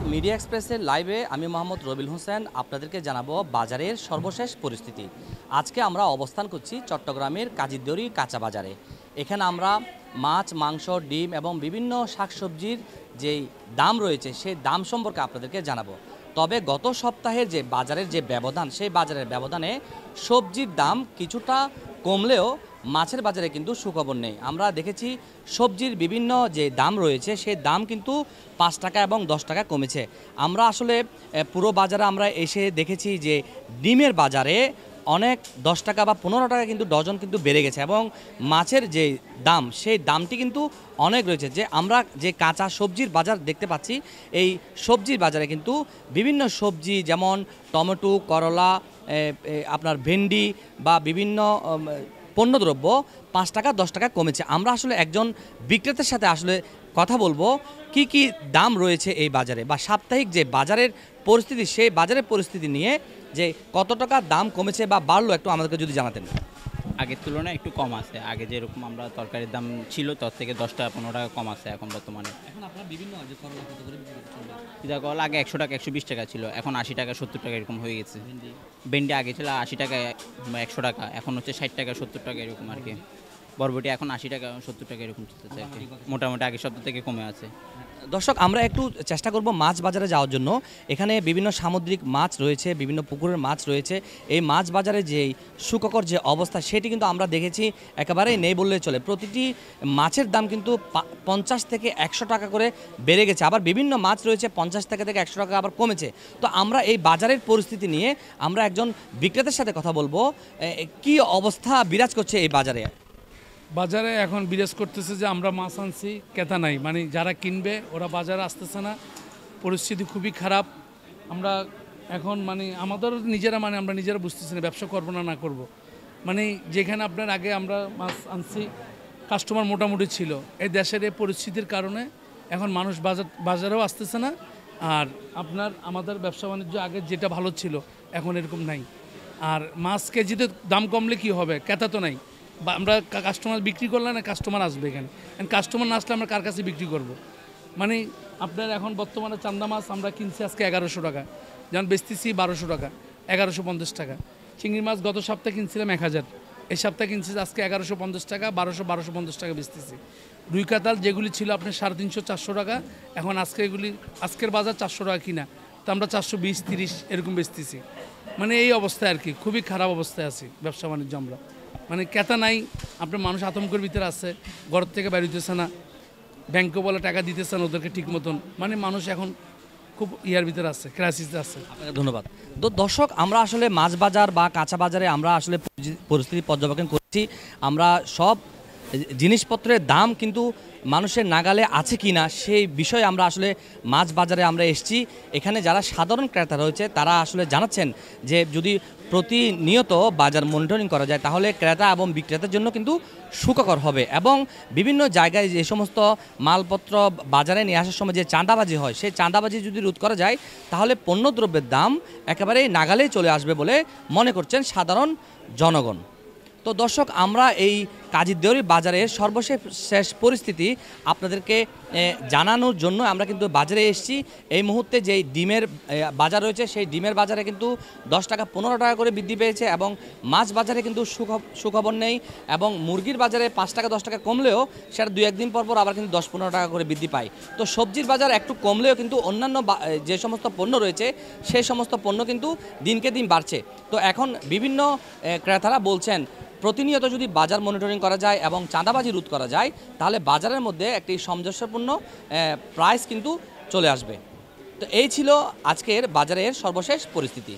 দর্শক মিডিয়া এক্সপ্রেসের লাইভে আমি মোহাম্মদ রবিল হোসেন আপনাদেরকে জানাবো বাজারের সর্বশেষ পরিস্থিতি। আজকে আমরা অবস্থান করছি চট্টগ্রামের কাজীরদড়ি কাঁচা বাজারে। এখানে আমরা মাছ, মাংস, ডিম এবং বিভিন্ন শাকসবজির যেই দাম রয়েছে সেই দাম সম্পর্কে আপনাদেরকে জানাবো। তবে গত সপ্তাহের যে বাজারের যে ব্যবধান, সেই বাজারের ব্যবধানে সবজির দাম কিছুটা কমলেও মাছের বাজারে কিন্তু সুখবর নেই। আমরা দেখেছি সবজির বিভিন্ন যে দাম রয়েছে সেই দাম কিন্তু 5 টাকা এবং 10 টাকা কমেছে। আমরা আসলে পুরো বাজারে আমরা এসে দেখেছি যে ডিমের বাজারে অনেক 10 টাকা বা 15 টাকা কিন্তু ডজন কিন্তু বেড়ে গেছে এবং মাছের যে দাম সেই দামটি কিন্তু অনেক রয়েছে। যে আমরা যে কাঁচা সবজির বাজার দেখতে পাচ্ছি, এই সবজির বাজারে কিন্তু বিভিন্ন সবজি যেমন টমেটো, করলা, আপনার ভেন্ডি বা বিভিন্ন পণ্যদ্রব্য 5 টাকা 10 টাকা কমেছে। আমরা আসলে একজন বিক্রেতার সাথে আসলে কথা বলবো কি কি দাম রয়েছে এই বাজারে বা সাপ্তাহিক যে বাজারের পরিস্থিতি, সেই বাজারের পরিস্থিতি নিয়ে যে কত টাকা দাম কমেছে বা বাড়লো একটু আমাদেরকে যদি জানাতেন। আগের তুলনায় একটু কম আছে। আগে যেরকম আমরা তরকারির দাম ছিল তার থেকে 10 টাকা 15 টাকা কম আছে এখন বর্তমানে। এখন আপনারা বিভিন্ন যে করলা কত করে বিক্রি করছেন? পিজা কল আগে 100 টাকা 120 টাকা ছিল, এখন 80 টাকা 70 টাকা এরকম হয়ে গেছে। ভেন্ডি আগে ছিল 80 টাকা 100 টাকা, এখন হচ্ছে 60 টাকা 70 টাকা এরকম আর কি। বরবটি এখন 80 টাকা 70 টাকা এরকম চলতেছে আর কি। মোটামুটি আগের সপ্তাহ থেকে কমে আছে। দর্শক, আমরা একটু চেষ্টা করব মাছ বাজারে যাওয়ার জন্য। এখানে বিভিন্ন সামুদ্রিক মাছ রয়েছে, বিভিন্ন পুকুরের মাছ রয়েছে। এই মাছ বাজারে যেই সুখকর যে অবস্থা সেটি কিন্তু আমরা দেখেছি একেবারেই নেই বললে চলে। প্রতিটি মাছের দাম কিন্তু 50 থেকে 100 টাকা করে বেড়ে গেছে। আবার বিভিন্ন মাছ রয়েছে 50 টাকা থেকে 100 টাকা আবার কমেছে। তো আমরা এই বাজারের পরিস্থিতি নিয়ে আমরা একজন বিক্রেতার সাথে কথা বলবো, কি অবস্থা বিরাজ করছে এই বাজারে। বাজারে এখন বিরাজ করতেছে যে আমরা মাছ আনছি, ক্রেতা নাই, মানে যারা কিনবে ওরা বাজারে আসতেছে না। পরিস্থিতি খুবই খারাপ। আমরা এখন মানে আমাদের নিজেরা আমরা নিজেরা বুঝতেছি না ব্যবসা করবো না করব। মানে যেখানে আপনার আগে আমরা মাছ আনছি কাস্টমার মোটামুটি ছিল, এই দেশের এই পরিস্থিতির কারণে এখন মানুষ বাজারেও আসতেছে না। আর আপনার আমাদের ব্যবসা বাণিজ্য আগে যেটা ভালো ছিল এখন এরকম নাই। আর মাছ কেজিতে দাম কমলে কি হবে, ক্রেতা তো নাই। বা আমরা কাস্টমার বিক্রি করলে না কাস্টমার আসবে এখানে, কাস্টমার না আসলে আমরা কার কাছে বিক্রি করব। মানে আপনার এখন বর্তমানে চান্দা মাছ আমরা কিনছি আজকে 1100 টাকা, যেমন বেচতেছি 1200 টাকা, 1150 টাকা। চিংড়ি মাছ গত সপ্তাহে কিনছিলাম 1000, এই সপ্তাহে কিনছি আজকে 1150 টাকা, 1250 টাকা বেচতেছি। রুই কাতাল যেগুলি ছিল আপনার 350 400 টাকা, এখন আজকের বাজার 400 টাকা কিনা, তো আমরা 420 30 এরকম বেচতেছি। মানে এই অবস্থায় আর কি, খুবই খারাপ অবস্থায় আছি ব্যবসা বাণিজ্য আমরা। মানে ক্রেতা নাই, আপনার মানুষ আতঙ্কের ভিতরে আছে, ঘর থেকে বের হইতেছে না, ব্যাংকে বলে টাকা দিতেছে না ওদেরকে ঠিক মতন। মানে মানুষ এখন খুব ইয়ার ভিতরে আছে, ক্রাইসিসে আছে। আপনাকে ধন্যবাদ। তো দর্শক, আমরা আসলে মাছ বাজার বা কাঁচা বাজারে আমরা আসলে পরিস্থিতি পর্যবেক্ষণ করছি। আমরা সব জিনিসপত্রের দাম কিন্তু মানুষের নাগালে আছে কি না সেই বিষয়ে আমরা আসলে মাছ বাজারে আমরা এসেছি। এখানে যারা সাধারণ ক্রেতা রয়েছে তারা আসলে জানাচ্ছেন যে যদি প্রতিনিয়ত বাজার মনিটরিং করা যায় তাহলে ক্রেতা এবং বিক্রেতার জন্য কিন্তু সুখকর হবে এবং বিভিন্ন জায়গায় যে সমস্ত মালপত্র বাজারে নিয়ে আসার সময় যে চাঁদাবাজি হয় সেই চাঁদাবাজি যদি রোধ করা যায় তাহলে পণ্যদ্রব্যের দাম একেবারেই নাগালেই চলে আসবে বলে মনে করছেন সাধারণ জনগণ। তো দর্শক, আমরা এই কাজীরদড়ি বাজারের সর্বশেষ পরিস্থিতি আপনাদেরকে জানানোর জন্য আমরা কিন্তু বাজারে এসেছি। এই মুহূর্তে যেই ডিমের বাজার রয়েছে সেই ডিমের বাজারে কিন্তু 10 টাকা 15 টাকা করে বৃদ্ধি পেয়েছে এবং মাছ বাজারে কিন্তু সুখবর নেই এবং মুরগির বাজারে 5 টাকা 10 টাকা কমলেও সেটা 2-1 দিন পর আবার কিন্তু 10-15 টাকা করে বৃদ্ধি পায়। তো সবজির বাজার একটু কমলেও কিন্তু অন্যান্য যে সমস্ত পণ্য রয়েছে সেই সমস্ত পণ্য কিন্তু দিনকে দিন বাড়ছে। তো এখন বিভিন্ন ক্রেতারা বলছেন প্রতিনিয়ত যদি বাজার মনিটরিং করা যায় এবং চাঁদাবাজি রোধ করা যায় তাহলে বাজারের মধ্যে একটি সামঞ্জস্যপূর্ণ প্রাইস কিন্তু চলে আসবে। তো এই ছিল আজকের বাজারের সর্বশেষ পরিস্থিতি।